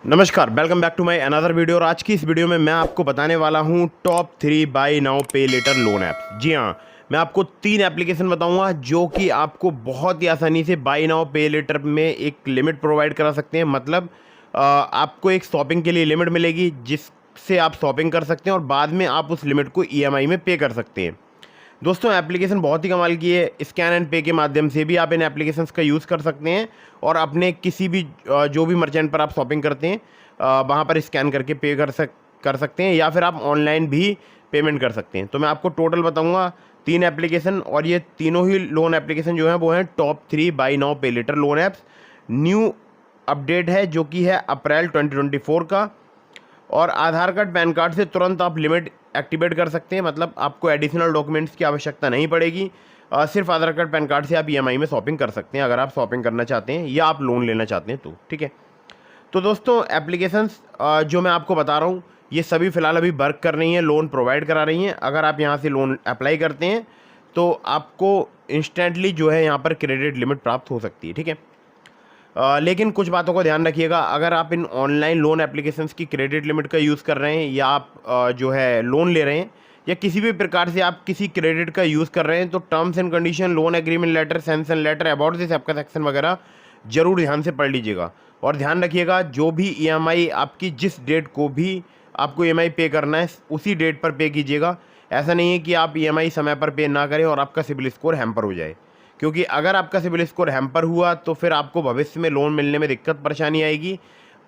नमस्कार, welcome back to my another video. और आज की इस वीडियो में मैं आपको बताने वाला हूं top 3 buy now pay later loan apps. जी हाँ, मैं आपको 3 एप्लीकेशन बताऊंगा जो कि आपको बहुत ही आसानी से बाय नाउ पे लेटर में एक लिमिट प्रोवाइड करा सकते हैं। मतलब आपको एक शॉपिंग के लिए लिमिट मिलेगी जिससे आप शॉपिंग कर सकते हैं और बाद में आप उस लिमिट को ईएमआई में पे कर सकते हैं। दोस्तों, एप्लीकेशन बहुत ही कमाल की है। स्कैन एंड पे के माध्यम से भी आप इन एप्लीकेशंस का यूज़ कर सकते हैं और अपने किसी भी जो भी मर्चेंट पर आप शॉपिंग करते हैं वहाँ पर स्कैन करके पे कर सकते हैं, या फिर आप ऑनलाइन भी पेमेंट कर सकते हैं। तो मैं आपको टोटल बताऊंगा 3 एप्लीकेशन, और ये तीनों ही लोन एप्लीकेशन जो हैं वो हैं top 3 buy now pay later loan apps. New update है जो कि है अप्रैल 2024 का। और आधार कार्ड पैन कार्ड से तुरंत आप लिमिट एक्टिवेट कर सकते हैं। मतलब आपको एडिशनल डॉक्यूमेंट्स की आवश्यकता नहीं पड़ेगी। सिर्फ आधार कार्ड पैन कार्ड से आप ईएमआई में शॉपिंग कर सकते हैं, अगर आप शॉपिंग करना चाहते हैं या आप लोन लेना चाहते हैं तो। ठीक है, तो दोस्तों एप्लीकेशंस जो मैं आपको बता रहा हूँ ये सभी फ़िलहाल अभी वर्क कर रही हैं, लोन प्रोवाइड करा रही हैं। अगर आप यहाँ से लोन अप्लाई करते हैं तो आपको इंस्टेंटली जो है यहाँ पर क्रेडिट लिमिट प्राप्त हो सकती है। ठीक है, लेकिन कुछ बातों का ध्यान रखिएगा। अगर आप इन ऑनलाइन लोन एप्लीकेशंस की क्रेडिट लिमिट का यूज़ कर रहे हैं, या आप जो है लोन ले रहे हैं, या किसी भी प्रकार से आप किसी क्रेडिट का यूज़ कर रहे हैं, तो terms and condition, loan agreement letter, sanction letter, about this app का सेक्शन वगैरह ज़रूर ध्यान से पढ़ लीजिएगा। और ध्यान रखिएगा जो भी ईएमआई आपकी, जिस डेट को भी आपको ईएमआई पे करना है उसी डेट पर पे कीजिएगा। ऐसा नहीं है कि आप ईएमआई समय पर पे ना करें और आपका सिबिल स्कोर हैम्पर हो जाए, क्योंकि अगर आपका सिबिल स्कोर हैम्पर हुआ तो फिर आपको भविष्य में लोन मिलने में दिक्कत परेशानी आएगी।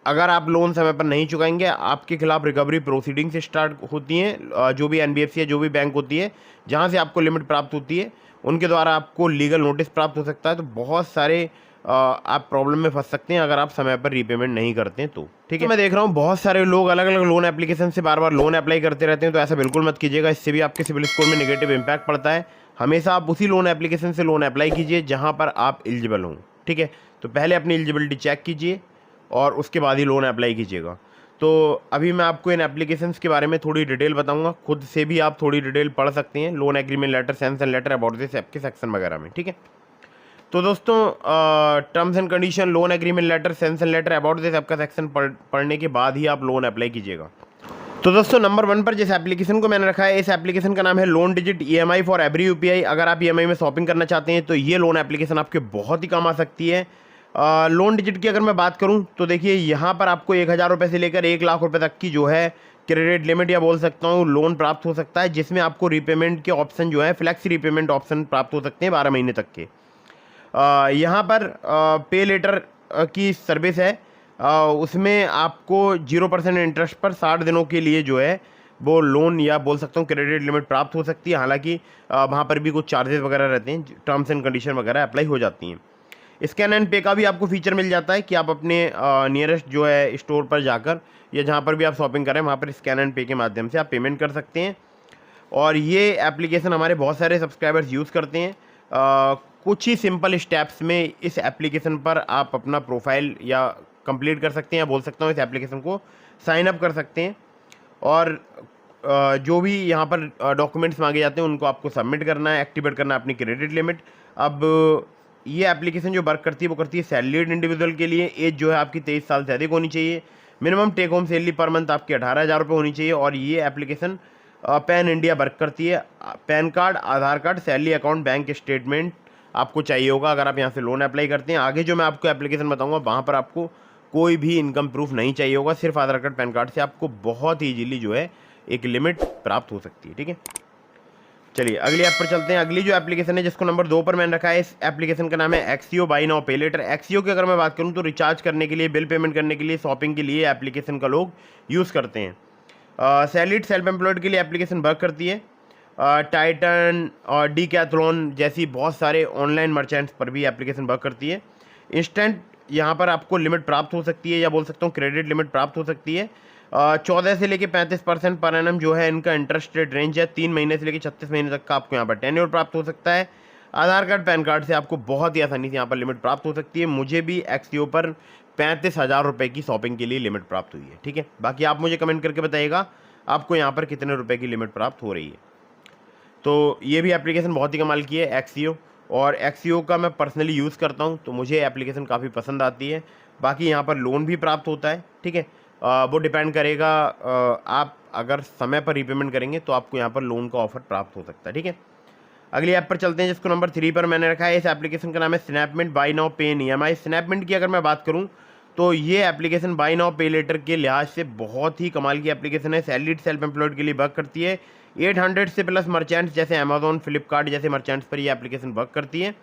अगर आप लोन समय पर नहीं चुकाएंगे, आपके खिलाफ रिकवरी प्रोसीडिंग्स स्टार्ट होती हैं। जो भी एनबीएफसी या जो भी बैंक होती है जहां से आपको लिमिट प्राप्त होती है, उनके द्वारा आपको लीगल नोटिस प्राप्त हो सकता है। तो बहुत सारे आप प्रॉब्लम में फंस सकते हैं अगर आप समय पर रीपेमेंट नहीं करते हैं तो। ठीक है, तो मैं देख रहा हूँ बहुत सारे लोग अलग अलग लोन एप्लीकेशन से बार बार लोन अप्लाई करते रहते हैं, तो ऐसा बिल्कुल मत कीजिएगा। इससे भी आपके सिबिल स्कोर में नेगेटिव इम्पैक्ट पड़ता है। हमेशा आप उसी लोन एप्लीकेशन से लोन अप्लाई कीजिए जहाँ पर आप एलिजिबल हों। ठीक है, तो पहले अपनी एलिजिबिलिटी चेक कीजिए और उसके बाद ही लोन अप्लाई कीजिएगा। तो अभी मैं आपको इन एप्लीकेशंस के बारे में थोड़ी डिटेल बताऊंगा, खुद से भी आप थोड़ी डिटेल पढ़ सकते हैं loan agreement letter, sanction letter, about this app के सेक्शन वगैरह में। ठीक है, तो दोस्तों terms and condition, loan agreement letter, sanction letter, about this app का सेक्शन पढ़ने के बाद ही आप लोन अप्लाई कीजिएगा। तो दोस्तों नंबर 1 पर जिस एप्लीकेशन को मैंने रखा है, इस एप्लीकेशन का नाम है loan digit EMI for every UPI. अगर आप ईएमआई में शॉपिंग करना चाहते हैं तो ये लोन एप्लीकेशन आपके बहुत ही काम आ सकती है। लोन डिजिट की अगर मैं बात करूं तो देखिए, यहाँ पर आपको 1000 रुपये से लेकर 1 लाख रुपये तक की जो है क्रेडिट लिमिट, या बोल सकता हूँ लोन प्राप्त हो सकता है, जिसमें आपको रीपेमेंट के ऑप्शन जो है फ्लैक्सी रीपेमेंट ऑप्शन प्राप्त हो सकते हैं 12 महीने तक के। यहाँ पर पे लेटर की सर्विस है। उसमें आपको 0% इंटरेस्ट पर 60 दिनों के लिए जो है वो लोन, या बोल सकता हूँ क्रेडिट लिमिट प्राप्त हो सकती है। हालांकि वहाँ पर भी कुछ चार्जेस वगैरह रहते हैं, टर्म्स एंड कंडीशन वगैरह अप्लाई हो जाती हैं। स्कैन एंड पे का भी आपको फीचर मिल जाता है कि आप अपने नियरेस्ट जो है स्टोर पर जाकर, या जहाँ पर भी आप शॉपिंग करें वहाँ पर स्कैन एंड पे के माध्यम से आप पेमेंट कर सकते हैं। और ये एप्लीकेशन हमारे बहुत सारे सब्सक्राइबर्स यूज़ करते हैं। कुछ ही सिंपल स्टेप्स में इस एप्लीकेशन पर आप अपना प्रोफाइल या कंप्लीट कर सकते हैं, या बोल सकता हूँ इस एप्लीकेशन को साइन अप कर सकते हैं। और जो भी यहाँ पर डॉक्यूमेंट्स मांगे जाते हैं उनको आपको सबमिट करना है, एक्टिवेट करना है अपनी क्रेडिट लिमिट। अब ये एप्लीकेशन जो वर्क करती है वो करती है सैलरीड इंडिविजुअल के लिए। एज जो है आपकी 23 साल से अधिक होनी चाहिए। Minimum take home salary per month आपकी 18,000 रुपये होनी चाहिए। और ये एप्लीकेशन पैन इंडिया वर्क करती है। PAN card, Aadhaar card, salary account, bank statement आपको चाहिए होगा अगर आप यहाँ से लोन अप्लाई करते हैं। आगे जो मैं आपको एप्लीकेशन बताऊंगा वहाँ पर आपको कोई भी इनकम प्रूफ नहीं चाहिए होगा, सिर्फ आधार कार्ड पैन कार्ड से आपको बहुत ही ईजीली जो है एक लिमिट प्राप्त हो सकती है। ठीक है, चलिए अगली ऐप पर चलते हैं। अगली जो एप्लीकेशन है जिसको नंबर 2 पर मैंने रखा है, इस एप्लीकेशन का नाम है एक्सीओ बाय नाउ पे लेटर। एक्सीओ की अगर मैं बात करूँ तो रिचार्ज करने के लिए, बिल पेमेंट करने के लिए, शॉपिंग के लिए एप्लीकेशन का लोग यूज़ करते हैं। सैलरीड सेल्फ एम्प्लॉयड के लिए एप्लीकेशन वर्क करती है। टाइटन और डीकैथलॉन जैसी बहुत सारे ऑनलाइन मर्चेंट्स पर भी एप्लीकेशन वर्क करती है। इंस्टेंट यहाँ पर आपको लिमिट प्राप्त हो सकती है, या बोल सकता हूँ क्रेडिट लिमिट प्राप्त हो सकती है। 14 से लेकर 35% पर एनम जो है इनका इंटरेस्ट रेट रेंज है। 3 महीने से लेकर 36 महीने तक का आपको यहाँ पर टेन्योर प्राप्त हो सकता है। आधार कार्ड पैन कार्ड से आपको बहुत ही आसानी से यहाँ पर लिमिट प्राप्त हो सकती है। मुझे भी एक्सीओ पर 35,000 रुपये की शॉपिंग के लिए लिमिट प्राप्त हुई है। ठीक है, बाकी आप मुझे कमेंट करके बताइएगा आपको यहाँ पर कितने रुपए की लिमिट प्राप्त हो रही है। तो ये भी एप्लीकेशन बहुत ही कमाल की है एक्सीओ, और एक्सीओ का मैं पर्सनली यूज़ करता हूँ तो मुझे एप्लीकेशन काफ़ी पसंद आती है। बाकी यहाँ पर लोन भी प्राप्त होता है, ठीक है। वो डिपेंड करेगा, आप अगर समय पर रीपेमेंट करेंगे तो आपको यहाँ पर लोन का ऑफर प्राप्त हो सकता है, ठीक है। अगली ऐप पर चलते हैं जिसको नंबर 3 पर मैंने रखा है। इस एप्लीकेशन का नाम है स्नैपमिंट बाई नाउ पे इन EMI। स्नैपमिंट की अगर मैं बात करूं तो ये application by now pay letter के लिहाज से बहुत ही कमाल की एप्लीकेशन है। सैलरीड सेल्फ एम्प्लॉयड के लिए वर्क करती है। 800 से प्लस मर्चेंट्स जैसे अमेजोन, फ्लिपकार्ट जैसे मर्चेंट्स पर ये एप्लीकेशन वर्क करती है।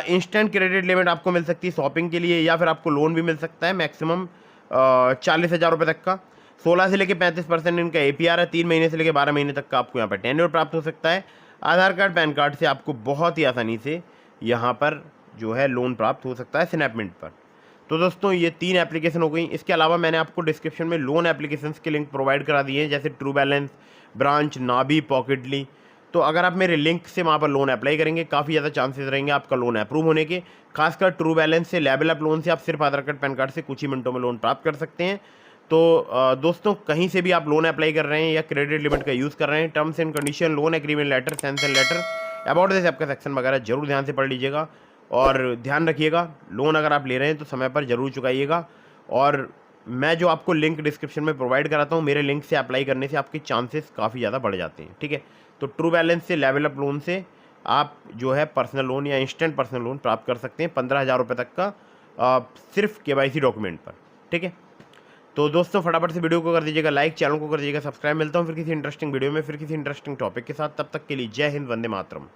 इंस्टेंट क्रेडिट लिमिट आपको मिल सकती है शॉपिंग के लिए, या फिर आपको लोन भी मिल सकता है मैक्सिमम 40,000 रुपये तक का। 16 से लेकर 35% इनका APR है। 3 महीने से लेकर 12 महीने तक का आपको यहाँ पर टेन्योर प्राप्त हो सकता है। आधार कार्ड, पैन कार्ड से आपको बहुत ही आसानी से यहाँ पर जो है लोन प्राप्त हो सकता है स्नैपमिंट पर। तो दोस्तों ये 3 एप्लीकेशन हो गई। इसके अलावा मैंने आपको डिस्क्रिप्शन में लोन एप्लीकेशंस के लिंक प्रोवाइड करा दिए हैं, जैसे ट्रू बैलेंस, ब्रांच, नाभी, पॉकेटली। तो अगर आप मेरे लिंक से वहाँ पर लोन अप्लाई करेंगे, काफ़ी ज़्यादा चांसेस रहेंगे आपका लोन अप्रूव होने के। खासकर ट्रू बैलेंस से, लेवल अप लोन से आप सिर्फ आधार कार्ड, पैन कार्ड से कुछ ही मिनटों में लोन प्राप्त कर सकते हैं। तो दोस्तों कहीं से भी आप लोन अप्लाई कर रहे हैं या क्रेडिट लिमिट का यूज़ कर रहे हैं, terms and condition, loan agreement letter, sanction letter, about this app का सेक्शन वगैरह जरूर ध्यान से पढ़ लीजिएगा। और ध्यान रखिएगा, लोन अगर आप ले रहे हैं तो समय पर जरूर चुकाइएगा। और मैं जो आपको लिंक डिस्क्रिप्शन में प्रोवाइड कराता हूँ, मेरे लिंक से अप्लाई करने से आपके चांसेस काफ़ी ज़्यादा बढ़ जाते हैं, ठीक है। तो ट्रू बैलेंस से, लेवल अप लोन से आप जो है पर्सनल लोन या इंस्टेंट पर्सनल लोन प्राप्त कर सकते हैं 15,000 रुपये तक का, सिर्फ KYC डॉक्यूमेंट पर, ठीक है। तो दोस्तों फटाफट से वीडियो को कर दीजिएगा लाइक, चैनल को कर दीजिएगा सब्सक्राइब। मिलता हूँ फिर किसी इंटरेस्टिंग वीडियो में, फिर किसी इंटरेस्टिंग टॉपिक के साथ। तब तक के लिए जय हिंद, वंदे मातरम।